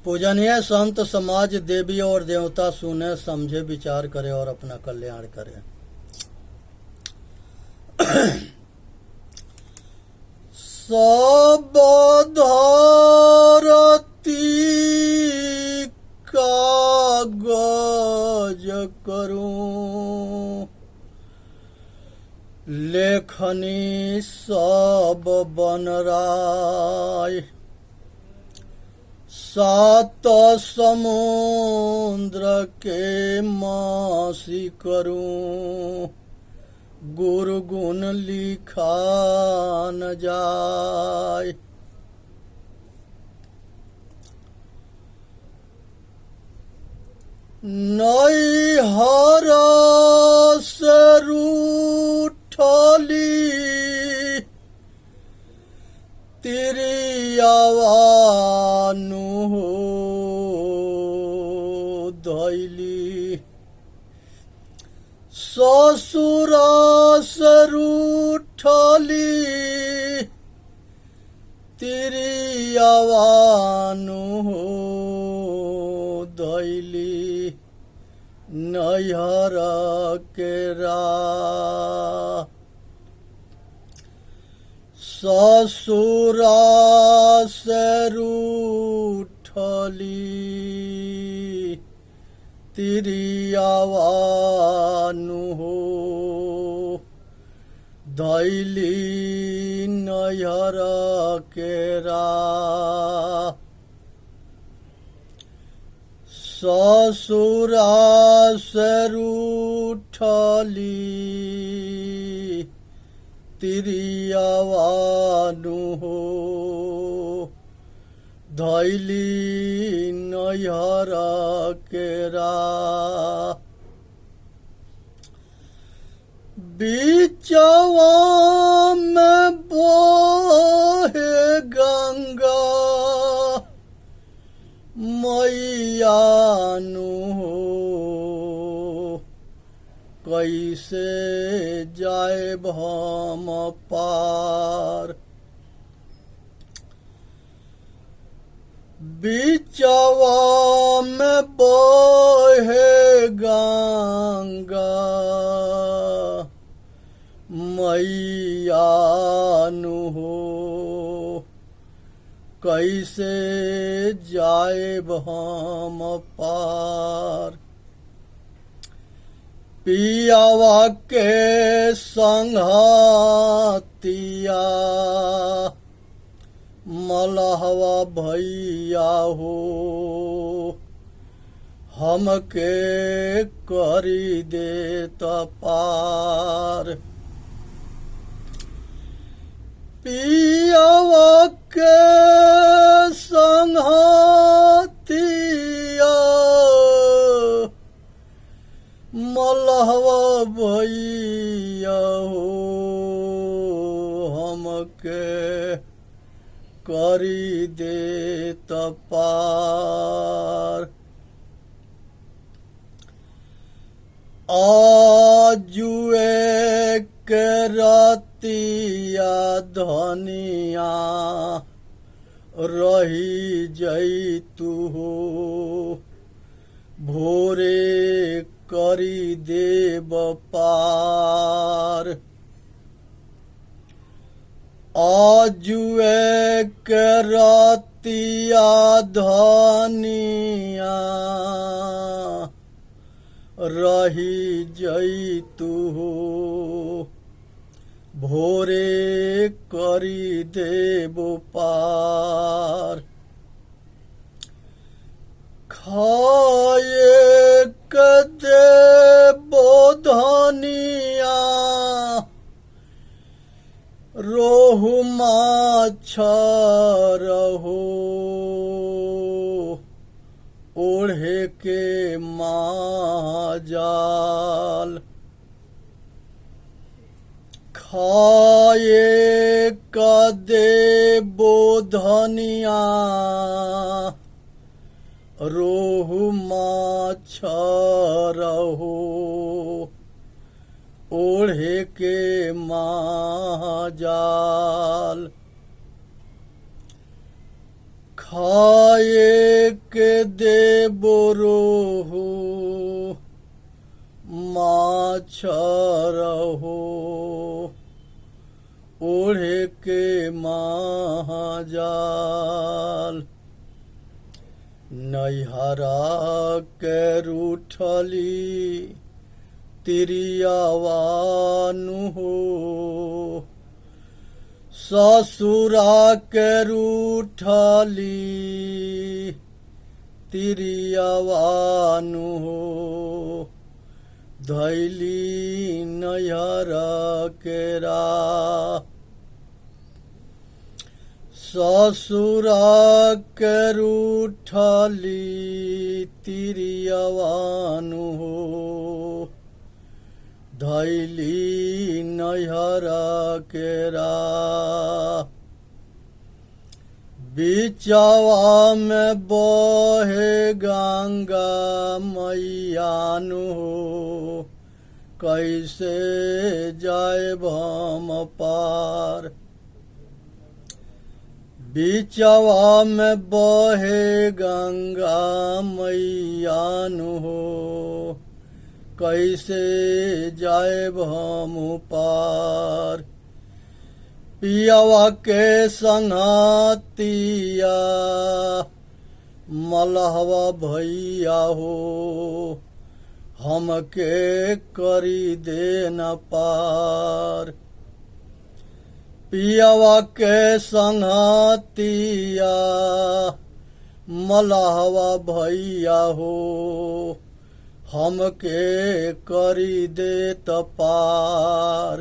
पूजनीय संत समाज देवी और देवता सुने समझे विचार करे और अपना कल्याण करे। सब धरती कागज करूं, लेखनी सब बनराय। सात समुद्र के मासी करूं, गुरु गुण लिखा न जाय। नैहर से रूठली तिरियावानु हो धैली। ससुर से रूठली तिरियावानु हो धैली। नैहर केरा ससुरा से रूठली तिरियावानु हो धैली। नैहर केरा ससुरा से रूठली तिरियावानु हो धैली। नैहर केरा बीचवा में बोहे गंगा मैयानु हो कैसे जाए हम पार। बीचवा में बहे गंगा मैयानु हो कैसे जाए हम पार। पियावा के संगतिया मलहवा भैया हो हमके करी देत पार। पियावा के संगतिया मलहवा भैया हो हमके करी देत पार। आजुए के रतिया धनिया रही जैतु हो भोरे करी देव पार। आजुए के रतिया धनिया रही जैतु हो भोरे करी देव पार। खाए के देबो धनिया रोहु माछ रहो ओढ़े के माजाल। खाए का देबो धनिया रोहु माछ रहो ओढ़े के माजाल। खाए के देबो रोहू माछ रहो ओढ़े के महाजाल नैहरा के रूठली तिरियावानु हो ससुरा के रूठली तिरियावानु हो धैली नैहरा केरा ससुरा के रूठली तिरियावानु हो धैली नैहरा केरा बिचवा में बहे गंगा मैयानु हो कैसे जाए हम पार बिचवा में बहे गंगा मैयानु हो कैसे जाए हम पार पियावा के संगतिया मलहवा भैया हो हमके करी दे न पार पियावा के संगतिया मलहवा भैया हो हमके करी दे त पार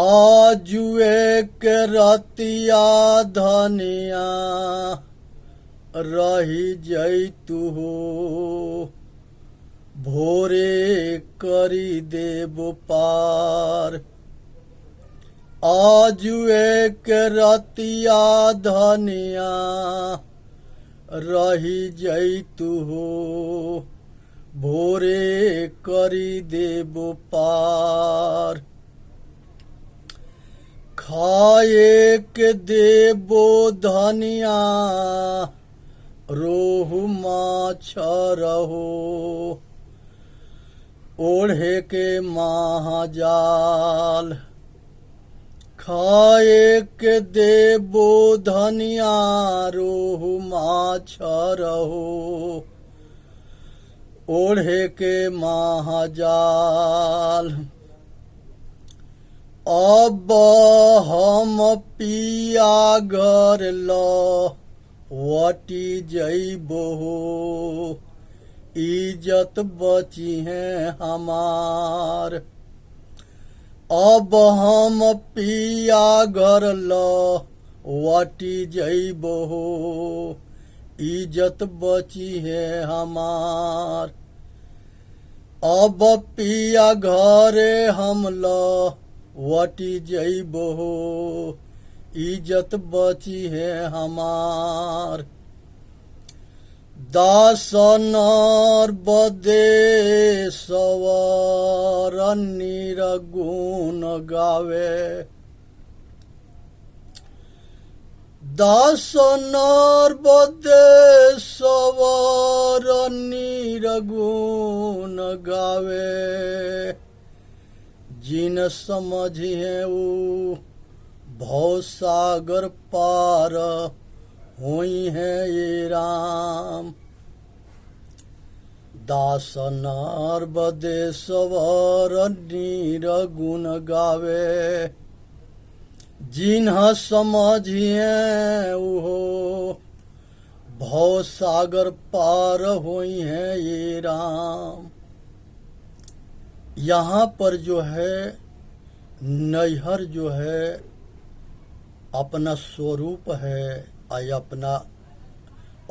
आजुए के रतिया धनिया रही जैतु हो भोरे करी देबो पार आजुए के रतिया धनिया रही जैतु हो भोरे करी देबो पार खाए के देबो धनिया रोहू माछ रहो ओढ़े के महाजाल खाए के देबो धनिया रोहू माछ रहो ओढ़े के महाजाल अब हम पिया घर लौटी जइबो इज्जत बची है हमार अब हम पिया घर लौटी जइबो इज्जत बची है हमार अब पिया घरे हम लौटी जइबो इज्जत बची है हमार दासनर बदे सवर निरगुण गावे दासनर बदे सवर निरगुण गावे जिन समझिए ऊ भवसागर पार हुई है ये राम दासनर बदे सवर निरगुण गावे जिन्ह समझिए उहो भवसागर पार हुई है ये राम। यहाँ पर जो है नैहर जो है अपना स्वरूप है या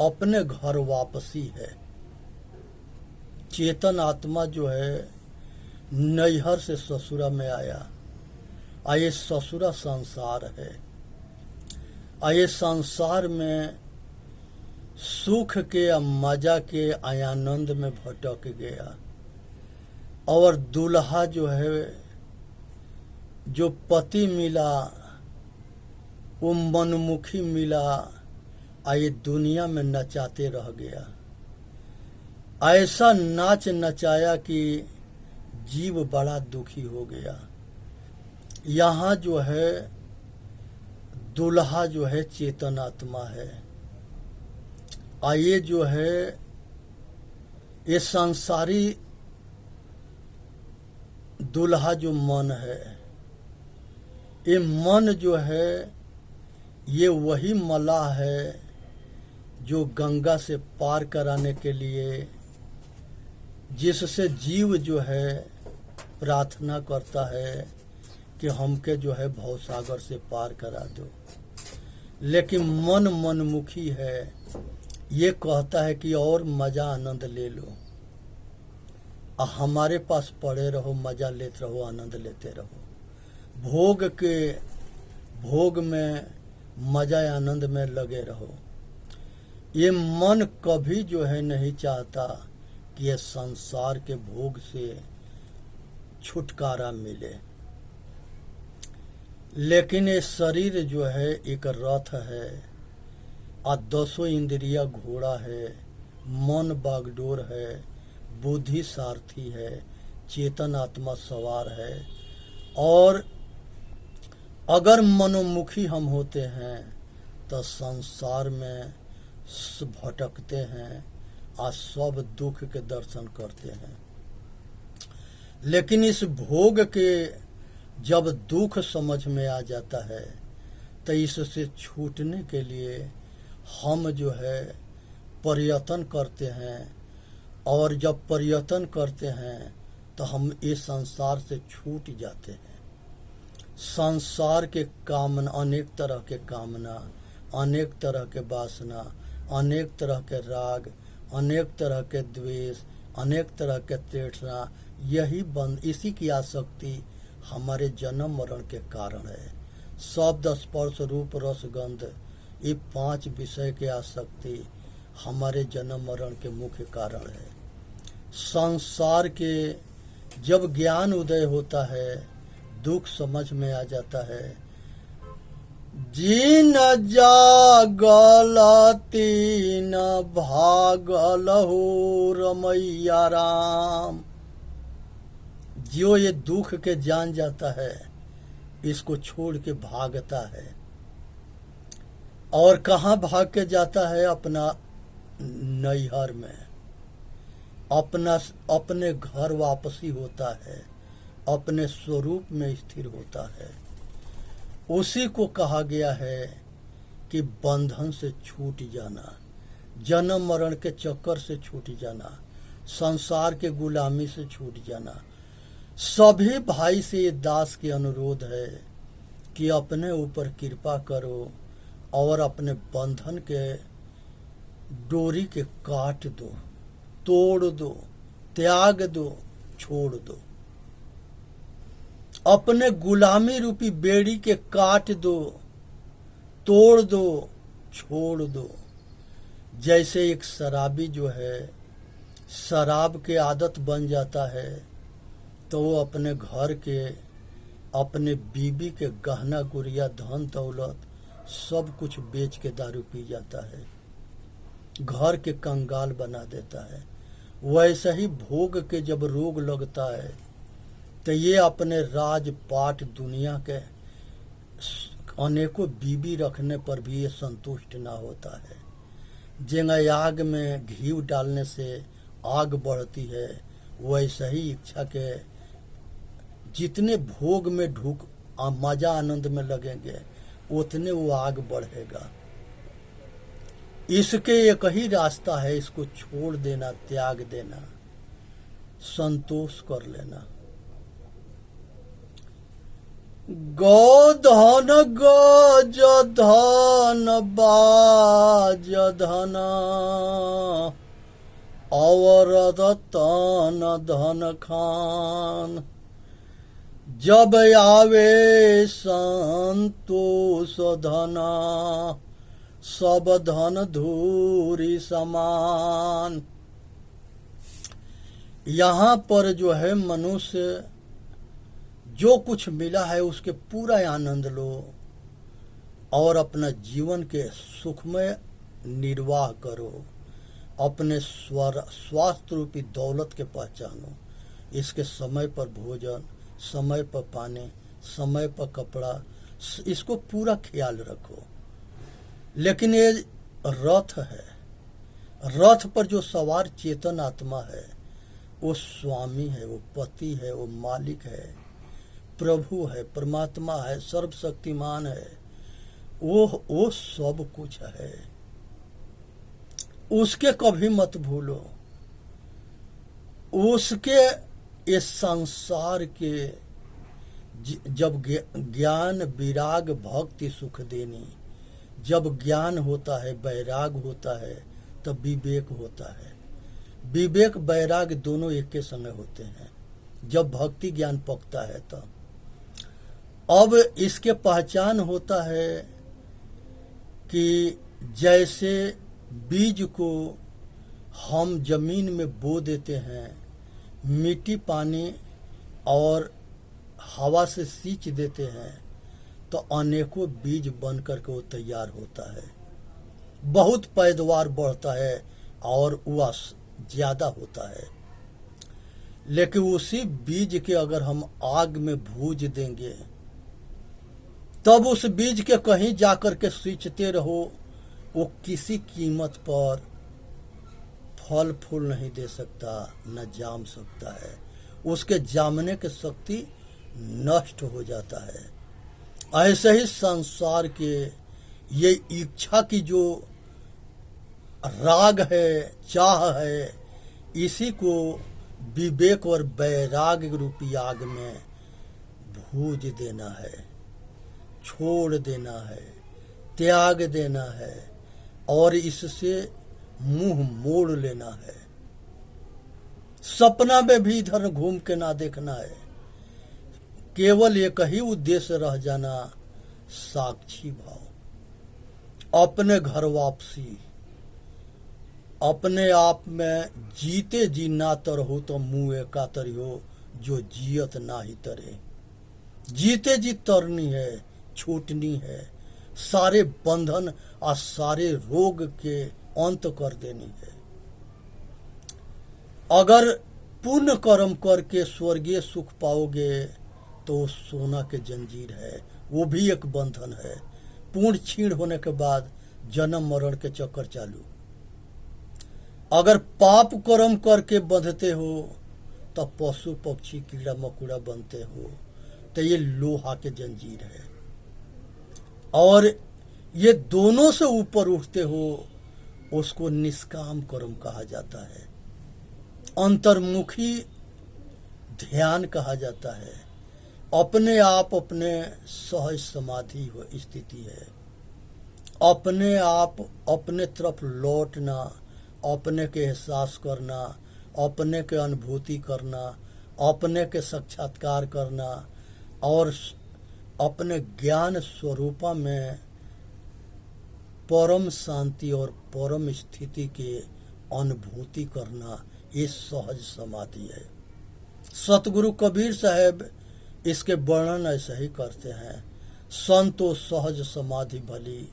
अपने घर वापसी है। चेतन आत्मा जो है नैहर से ससुरा में आया ये ससुरा संसार है। ये संसार में सुख के या मजा के आनंद में भटक गया और दूल्हा जो है जो पति मिला वो मनमुखी मिला, ये दुनिया में नचाते रह गया। ऐसा नाच नचाया कि जीव बड़ा दुखी हो गया। यहाँ जो है दुल्हा जो है चेतन आत्मा है, ये जो है ये संसारी दुल्हा जो मन है, ये मन जो है ये वही मलाह है जो गंगा से पार कराने के लिए, जिससे जीव जो है प्रार्थना करता है कि हमके जो है भवसागर से पार करा दो। लेकिन मन मनमुखी है, ये कहता है कि और मजा आनंद ले लो, हमारे पास पड़े रहो, मजा लेते रहो, आनंद लेते रहो, भोग में मजा आनंद में लगे रहो। ये मन कभी जो है नहीं चाहता कि ये संसार के भोग से छुटकारा मिले। लेकिन ये शरीर जो है एक रथ है, और 10 इंद्रिया घोड़ा है, मन बागडोर है, बुद्धि सारथी है, चेतन आत्मा सवार है। और अगर मनोमुखी हम होते हैं तो संसार में भटकते हैं और सब दुख के दर्शन करते हैं। लेकिन इस भोग के जब दुख समझ में आ जाता है तो इससे छूटने के लिए हम जो है प्रयत्न करते हैं, और जब प्रयत्न करते हैं तो हम इस संसार से छूट जाते हैं। संसार के कामना, अनेक तरह के कामना, अनेक तरह के वासना, अनेक तरह के राग, अनेक तरह के द्वेष, अनेक तरह के तृष्णा, यही इसी की आसक्ति हमारे जन्म मरण के कारण है। शब्द स्पर्श रूप रस गंध, ये 5 विषय के आसक्ति हमारे जन्म मरण के मुख्य कारण है। संसार के जब ज्ञान उदय होता है, दुख समझ में आ जाता है, जीन जागल तीन भागल हो रमैया राम। जो ये दुख के जान जाता है, इसको छोड़ के भागता है। और कहाँ भाग के जाता है? अपना नैहर में, अपने घर वापसी होता है, अपने स्वरूप में स्थिर होता है। उसी को कहा गया है कि बंधन से छूट जाना, जन्म मरण के चक्कर से छूट जाना, संसार के गुलामी से छूट जाना। सभी भाई से ये दास की अनुरोध है कि अपने ऊपर कृपा करो और अपने बंधन के डोरी के काट दो, तोड़ दो, त्याग दो, छोड़ दो। अपने गुलामी रूपी बेड़ी के काट दो, तोड़ दो, छोड़ दो। जैसे एक शराबी जो है शराब के आदत बन जाता है तो वो अपने घर के, अपने बीबी के गहना गुड़िया, धन दौलत सब कुछ बेच के दारू पी जाता है, घर के कंगाल बना देता है। वैसे ही भोग के जब रोग लगता है तो ये अपने राजपाट दुनिया के अनेकों बीबी रखने पर भी ये संतुष्ट ना होता है। जेंगा आग में घी डालने से आग बढ़ती है, वैसे ही इच्छा के जितने भोग में ढूक मजा आनंद में लगेंगे उतने वो आग बढ़ेगा। इसके एक ही रास्ता है, इसको छोड़ देना, त्याग देना, संतोष कर लेना। गोधन गज धन बाज धन अवरद तन धन खान। जब आवे संतोष धना सब धन धूरी समान। यहाँ पर जो है मनुष्य जो कुछ मिला है उसके पूरा आनंद लो, और अपना जीवन के सुखमय निर्वाह करो। अपने स्वास्थ्य रूपी दौलत के पहचानो। इसके समय पर भोजन, समय पर पानी, समय पर कपड़ा, इसको पूरा ख्याल रखो। लेकिन ये रथ है, रथ पर जो सवार चेतन आत्मा है वो स्वामी है, वो पति है, वो मालिक है, प्रभु है, परमात्मा है, सर्वशक्तिमान है, वो सब कुछ है। उसके कभी मत भूलो। उसके इस संसार के जब ज्ञान विराग भक्ति सुख देनी, जब ज्ञान होता है, वैराग होता है, तब विवेक होता है। विवेक वैराग दोनों एक के संग होते हैं जब भक्ति ज्ञान पकता है। तो अब इसके पहचान होता है कि जैसे बीज को हम जमीन में बो देते हैं, मिट्टी, पानी और हवा से सींच देते हैं, तो अनेकों बीज बन करके वो तैयार होता है, बहुत पैदावार बढ़ता है और वह ज्यादा होता है। लेकिन उसी बीज के अगर हम आग में भूज देंगे, तब उस बीज के कहीं जाकर के सींचते रहो, वो किसी कीमत पर फल फूल नहीं दे सकता, न जाम सकता है। उसके जामने की शक्ति नष्ट हो जाता है। ऐसे ही संसार के ये इच्छा की जो राग है, चाह है, इसी को विवेक और वैराग रूपी आग में भूज देना है, छोड़ देना है, त्याग देना है और इससे मुंह मोड़ लेना है। सपना में भी इधर घूम के ना देखना है। केवल एक ही उद्देश्य रह जाना, साक्षी भाव, अपने घर वापसी। अपने आप में जीते जी ना तरहो तो मुँह का तरियो, जो जियत ना ही तरे। जीते जी तरनी है, छूटनी है, सारे बंधन और सारे रोग के अंत कर देनी है। अगर पुण्य कर्म करके स्वर्गीय सुख पाओगे तो सोना के जंजीर है, वो भी एक बंधन है। पूर्ण छीण होने के बाद जन्म मरण के चक्कर चालू। अगर पाप कर्म करके बंधते हो तो पशु पक्षी कीड़ा मकोड़ा बनते हो, तो ये लोहा के जंजीर है। और ये दोनों से ऊपर उठते हो, उसको निष्काम कर्म कहा जाता है, अंतर्मुखी ध्यान कहा जाता है। अपने आप अपने सहज समाधि हो स्थिति है। अपने आप अपने तरफ लौटना, अपने के एहसास करना, अपने के अनुभूति करना, अपने के साक्षात्कार करना और अपने ज्ञान स्वरूपा में परम शांति और परम स्थिति के अनुभूति करना, ये सहज समाधि है। सतगुरु कबीर साहब इसके वर्णन ऐसे ही करते हैं। संतो सहज समाधि भली,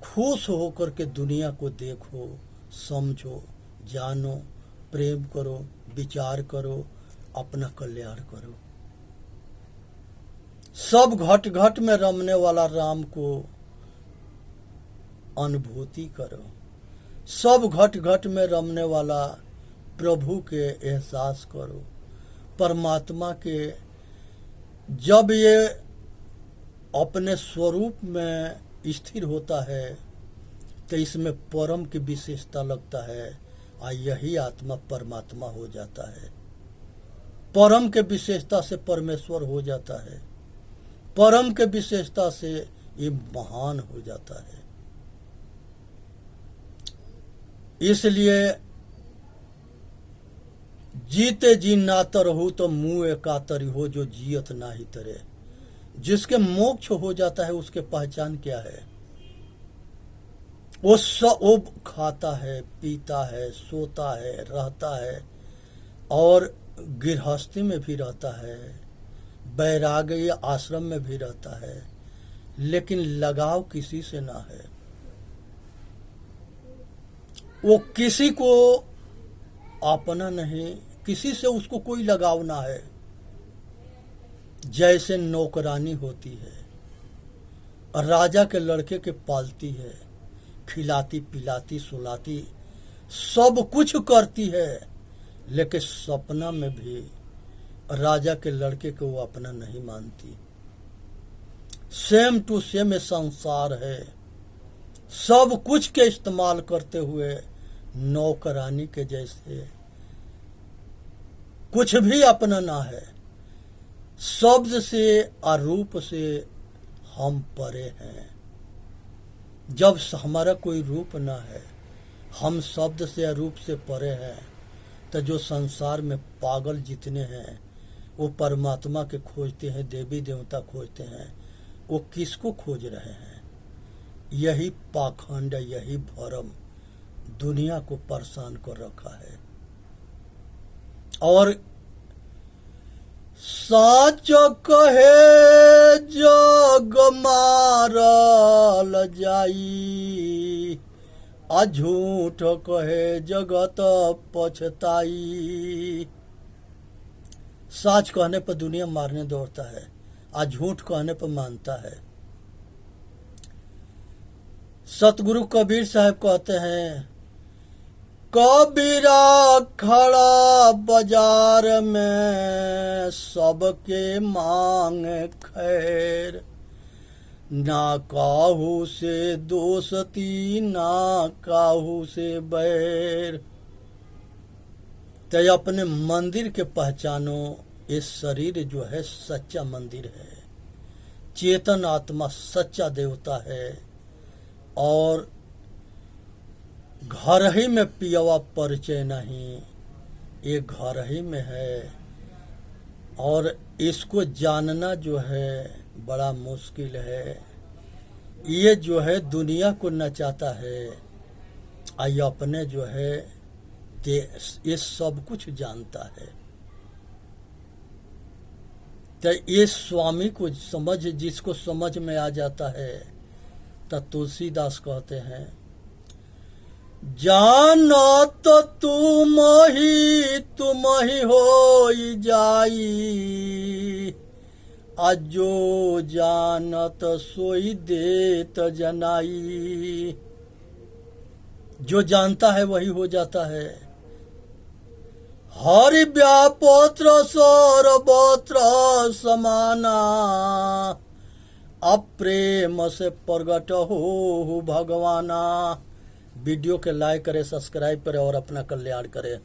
खुश होकर के दुनिया को देखो, समझो, जानो, प्रेम करो, विचार करो, अपना कल्याण करो। सब घट घट में रमने वाला राम को अनुभूति करो। सब घट घट में रमने वाला प्रभु के एहसास करो। परमात्मा के जब ये अपने स्वरूप में स्थिर होता है तो इसमें परम की विशेषता लगता है और यही आत्मा परमात्मा हो जाता है। परम के विशेषता से परमेश्वर हो जाता है। परम के विशेषता से ये महान हो जाता है। इसलिए जीते जी ना तरहु तो मुँह एकातरी हो, जो जियत ना ही तरे। जिसके मोक्ष हो जाता है उसके पहचान क्या है? वो खाता है, पीता है, सोता है, रहता है और गृहस्थी में भी रहता है, वैराग्य आश्रम में भी रहता है, लेकिन लगाव किसी से ना है। वो किसी को अपना नहीं, किसी से उसको कोई लगाव ना है। जैसे नौकरानी होती है, राजा के लड़के के पालती है, खिलाती पिलाती सुलाती सब कुछ करती है, लेकिन सपना में भी राजा के लड़के को वो अपना नहीं मानती। सेम टू सेम ये संसार है। सब कुछ के इस्तेमाल करते हुए नौकरानी के जैसे कुछ भी अपना ना है। शब्द से और रूप से हम परे हैं। जब हमारा कोई रूप ना है, हम शब्द से और रूप से परे हैं, तो जो संसार में पागल जितने हैं वो परमात्मा के खोजते हैं, देवी देवता खोजते हैं, वो किसको खोज रहे हैं? यही पाखंड, यही भरम दुनिया को परेशान कर रखा है। और साच कहे जग मारल जाई, आ झूठ कहे जगत पछताई। सच कहने पर दुनिया मारने दौड़ता है, आ झूठ कहने पर मानता है। सतगुरु कबीर साहब कहते हैं, कबीरा खड़ा बाजार में सबके मांग खैर, ना काहू से दोस्ती ना काहू से बैर। तो अपने मंदिर के पहचानो, ये शरीर जो है सच्चा मंदिर है, चेतन आत्मा सच्चा देवता है, और घर ही में पियवा परिचय नहीं, ये घर ही में है। और इसको जानना जो है बड़ा मुश्किल है। ये जो है दुनिया को नचाता है, ये अपने जो है ये सब कुछ जानता है। तो ये स्वामी को समझ, जिसको समझ में आ जाता है, तो तुलसीदास कहते हैं, जानत तुम ही हो जाई, अजो जानत सोई देत जनाई। जो जानता है वही हो जाता है। हरि व्यापोत्र सर्वत्र समाना, अप्रेम से प्रगट हो भगवाना। वीडियो के लाइक करें, सब्सक्राइब करें और अपना कल्याण करें।